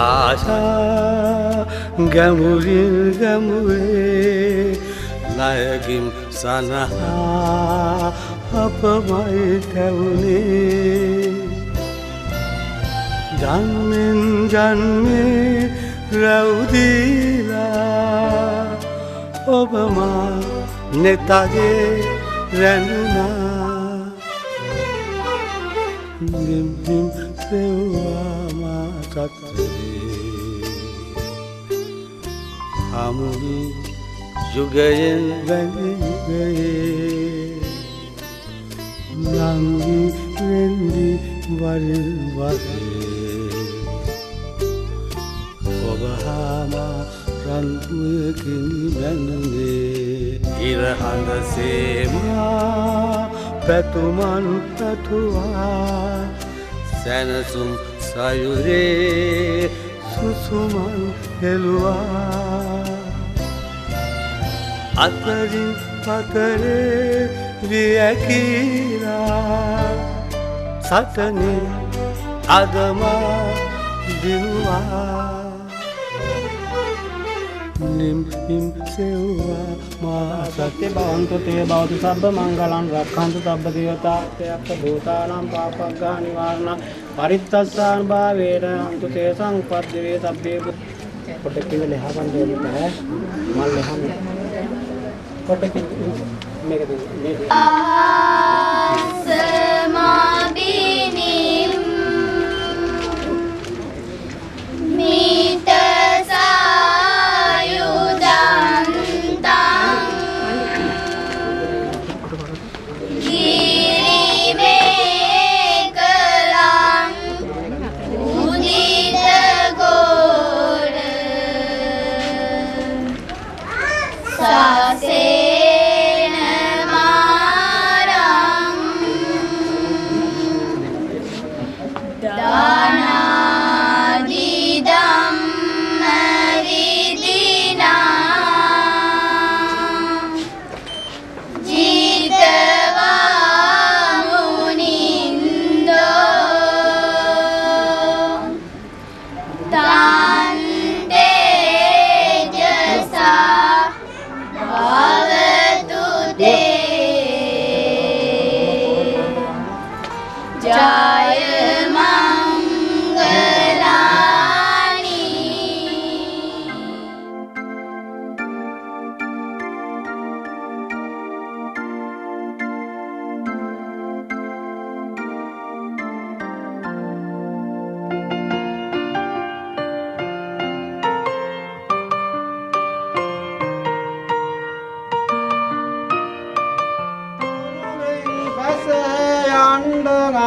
ආශා ගැමුරින් ගැමුවේ නයකින් සනහා අපමයි තැවුනේ ජන්මෙන් ජන්මේ රැවුදීලා ඔබමා නෙතගේ රැඳුනා නිම්හිම් සෙව්වා සත්වේ හමුවි යුගයෙන් වැඳි යුගයේ නංගි වෙන්දි වරින් වරේ ඔබ හාමා රන්පුයකිනි බැඳුනේ ඉරහඳ සේමා පැතුමන් පැතුවා සැනසුම් සයුරේ සුසුමන් හෙළුවා අතරින් පතරේ වියකීලා සතනේ අදමා දිනුවා නිම්හිම් සෙව්වා මා සත්‍ය භවන්තු තේ භවතු සබ්බ මංගලං රක්ඛන්තු සබ්බ දේවතාක්ඛයක්ඛ භූතානාං පාපග්ගා නිවාරණ පරිත්තස්සාන භාවේන අන්තු තේ සංපද්දේ සබ්බේ කොට කිවල හවන් දෙන්න බෑ මල් ලහම කොට මේක දෙන්න ආසමාබිනිම් මිත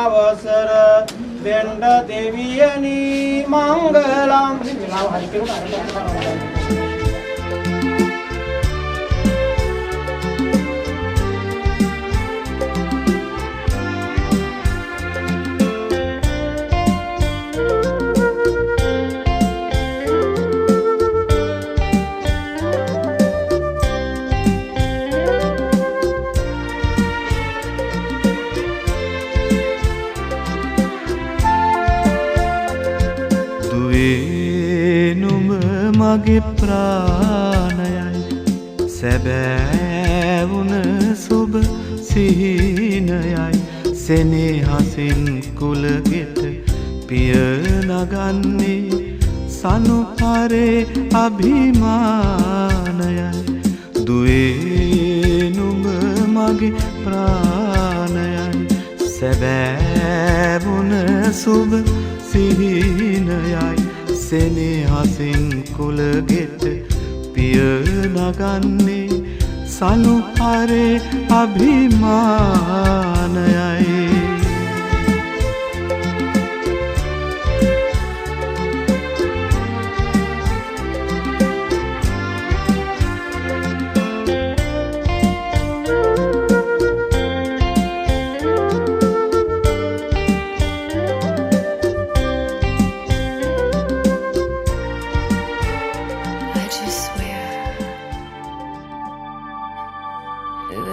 අවසර දෙන්න දෙවියනි මංගලම් විලාව හරි කෙරුණා මගේ ප්‍රාණයයි සැබෑවුන සුබ සිහිනයයි සෙනෙහසින් කුලගෙට පිය නගන්නේ සනුහරේ අභිමානයයි දුවේ නුඹ මගේ ප්‍රාණයයි සැබෑවුන සුබ සිහිනයයි සෙනෙහසින් කුලගෙට පිය නගන්නේ සනුහරේ අභිමානයයි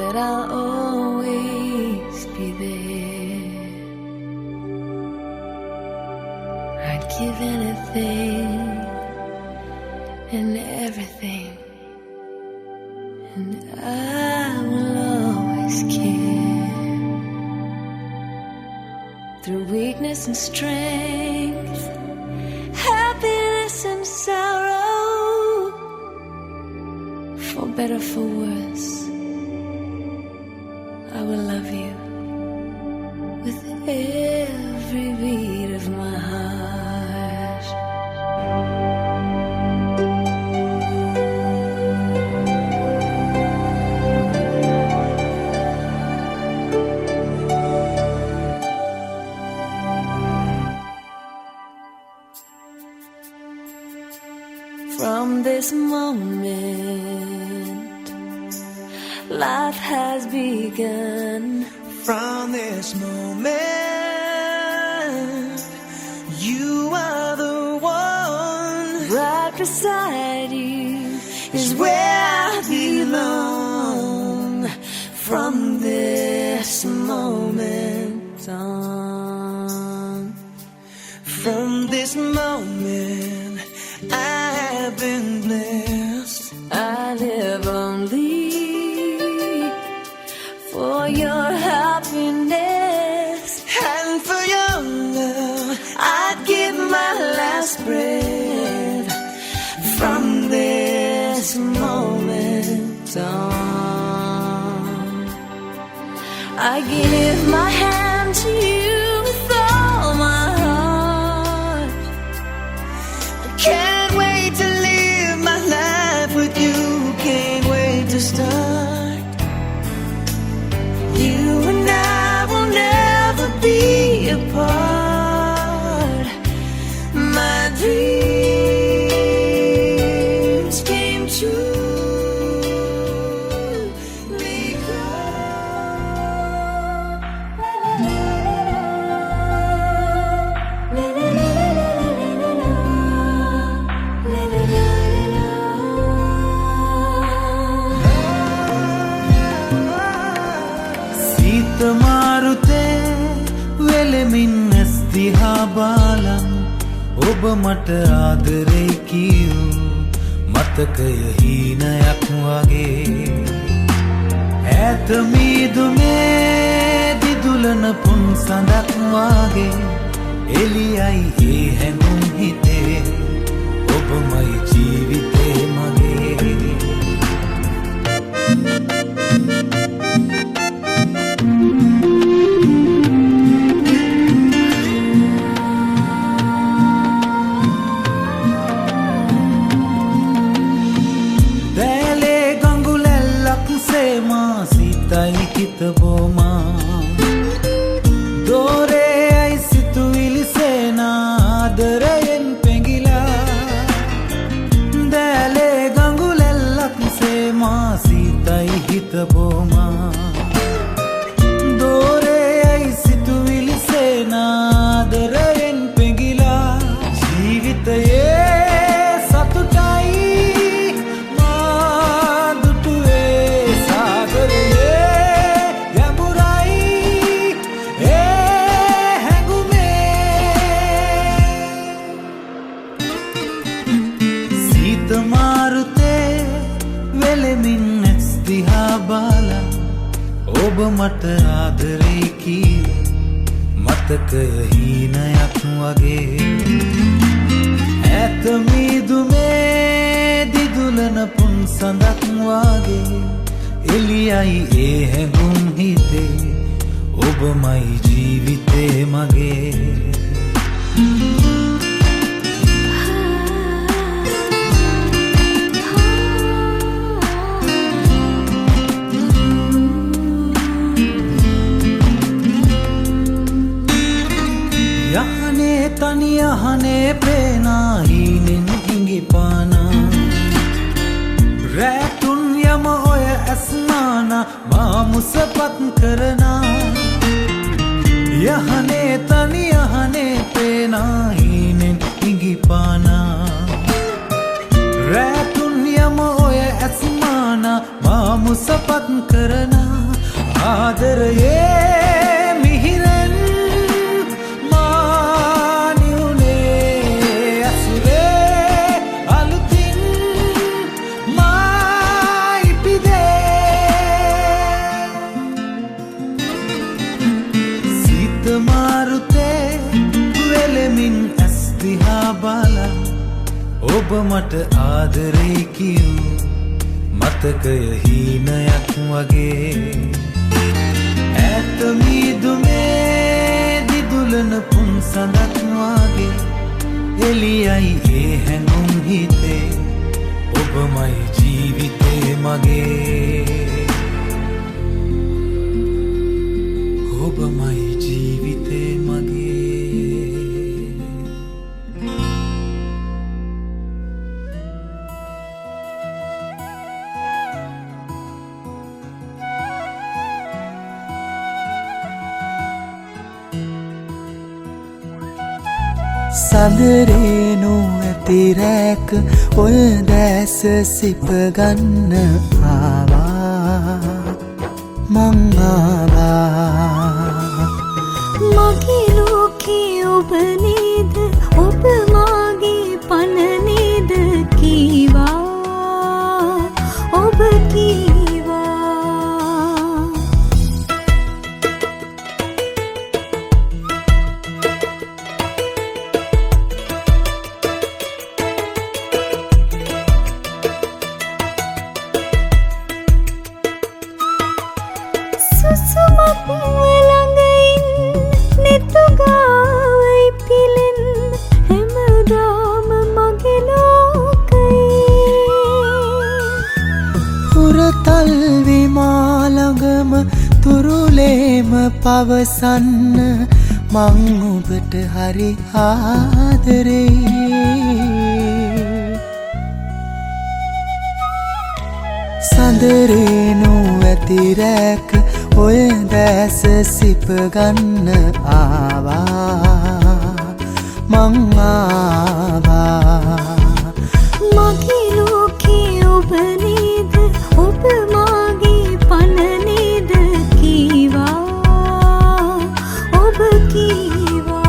that I'll always be there. I'd give anything and everything, and I will always care. Through weakness and strength, happiness and sorrow, for better, for worse, I will love you with every beat of my heart. From this moment, life has begun. From this moment, you are the one. Right beside you is where I belong. From this moment on, From this moment, I have been blessed. I live only for your happiness, And for your love, I'd give my last breath. From this moment on, I give my hand to you with all my heart. can't wait to live my life with you. Can't wait to start. You and I will never be apart. My dreams came true සීත මාරුතේ වෙලෙමින් ඇස් දිහා බලන් ඔබ මට ආදරේ කියූ මතකය හීනයක් වගේ ඈත මීදුමේ දිදුලන පුන් සඳක් වගේ එළියයි ඒ හැඟුම් හිතේ ඔබමයි ජීවිතේ මගේ සිතයි හිත බොමා දෝරේයි සිතුවිලි සේනා ආදරයෙන් පෙඟිලා දැලේ ගඟුලැල්ලක් සේමා සිතයි හිත බොමා දෝරේයි සිතුවිලි සේනා ආදරයෙන් පෙඟිලා ජීවිතයේ ඔබ මට ආදරේ කී මතකය හීනයක් වගේ ඈත මීදුමේ දිදුලන පුන් සඳක් වගේ එළියයි ඒ හැඟුම් හිතේ ඔබමයි ජීවිතේ මගේ තනි අහනේ පේනා හීනෙන් හිඟිපානා රැතුන් යම ඔය ඇස්නානා මා මුසපත් කරනා යහනේ තනි අහනේ පේනා හීනෙන් හිඟිපානා රැතුන් යම ඔය ඇස්නානා මා මුසපත් කරනා ආදරයේ මිහිරෙන් නුවණින් ඇස් දිහා බලන් ඔබ මට ආදරේ කියූ මතකය හීනයක් වගේ ඈත මීදුමේ දිදුලන පුන් සඳක් වගේ එළියයි ඒ හැඟුම් හිතේ ඔබමයි ජීවිතේ මගේ ඔබමයි ජීවිතේ මගේ සඳරේනු ඇති රැක ඔය දැස සිප ගන්න ආවා මං ආවා මගේ ලෝකේ ඔබ නේද ඔබ මාගේ පණ නේද කීවා ඔබ කීවා සුසුමක් ළඟින් නෙතුගාවයි පිලෙන් හැමදාම මගේ ලෝකයේ හුරතල් විමාළඟම තුරුලේම පවසන්න මං ඔබට හරි ආදරේ සඳරේනු ඇති රැක ඔය දැස සිප ගන්න ආවා මං ආවා මගේ ලෝකේ ඔබ නේද ඔබ මාගේ පණ නේද කීවා ඔබ කීවා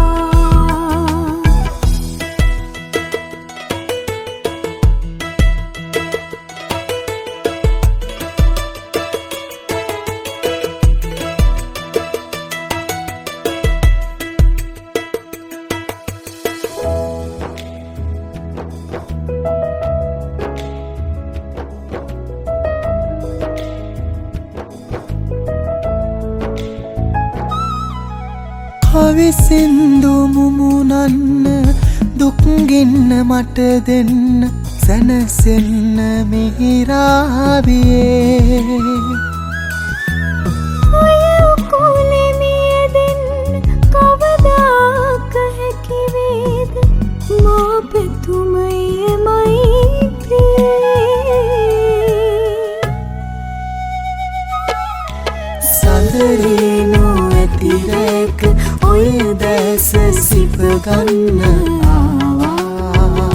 කවි සින්දු මුමුණන්න දුක්ගින්න මට දෙන්න සැනසෙන්න මිහිරාවියේ ඔය උකුලේ මියදෙන්න කවදාක හැකි වේද මා පෙතුමයි සඳරේනු ඇති රැක ඔය දැස සිප ගන්න ආවා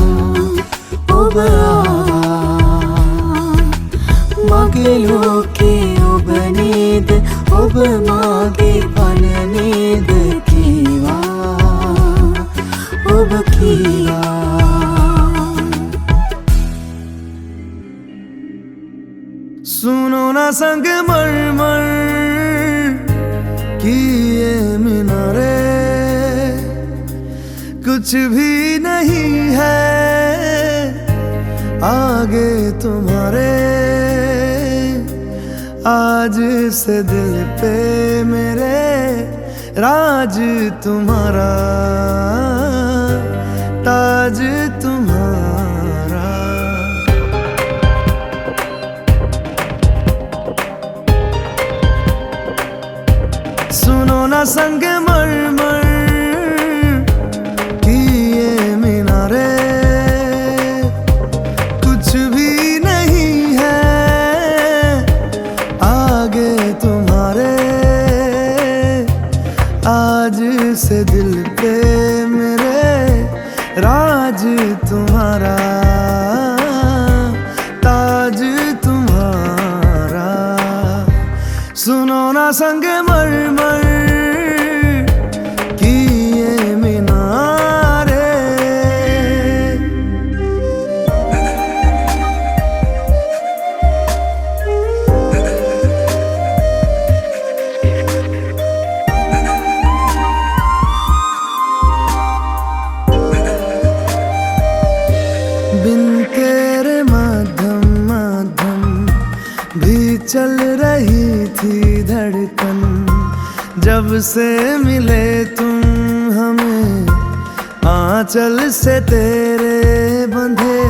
ඔබ ආවා මගේ ලෝකේ ඔබ නේද ඔබ මාගේ පණ නේද කීවා ඔබ කීවා सुनो ना संग मरमर की ये मीनारे कुछ भी नहीं है आगे तुम्हारे आज से दिल पे मेरे राज तुम्हारा ताज तुम्हारा सुनो ना संग मरमर की ये मीनारे कुछ भी नहीं है आगे तुम्हारे आज से दिल पे मेरे राज तुम्हारा ताज तुम्हारा सुनो ना संग मरमर की ये मीनारे चल रही थी धड़कन, जब से मिले तुम हमें आंचल से तेरे बंधे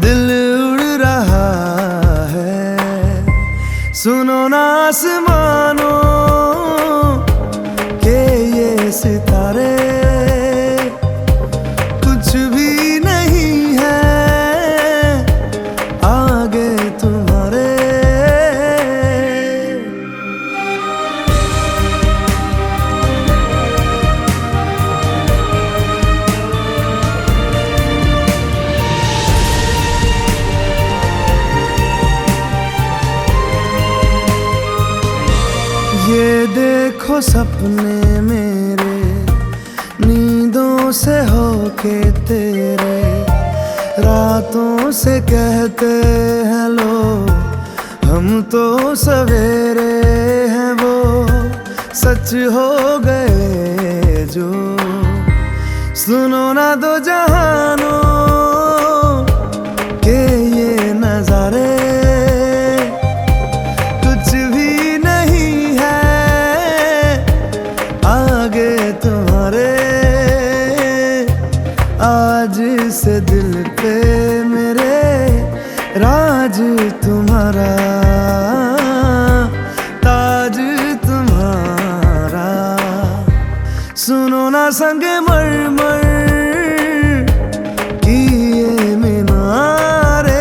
दिल उड़ रहा है। सुनो ना आसमानों के ये सितारे, कुछ भी नहीं है आगे तुम्हारे। ये देखो सपने मेरे नींदों से होके तेरे, रातों से कहते हैं लोग हम तो सवेरे हैं, वो सच हो गए जो। सुनो ना दो जहानों के ये नजारे, कुछ भी नहीं है आगे तुम्हारे। आज से दिल पे मेरे राज तुम्हारा, ताज तुम्हारा। सुनो ना संगे मरमर की ये मीनारे,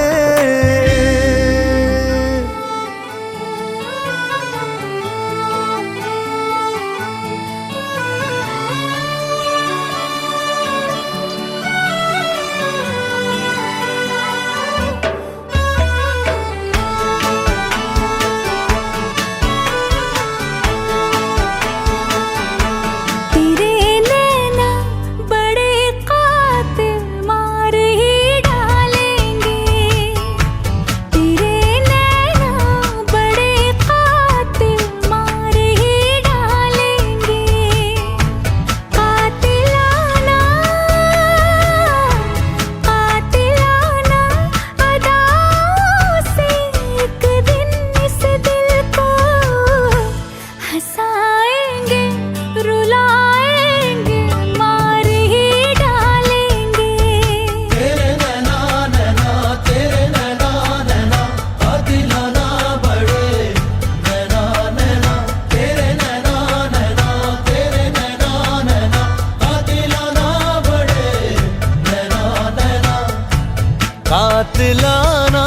कातिलाना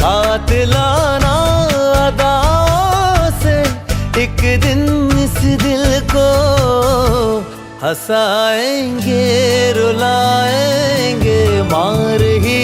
कातिलाना अदाओं से एक दिन इस दिल को हंसाएंगे रुलाएंगे मार ही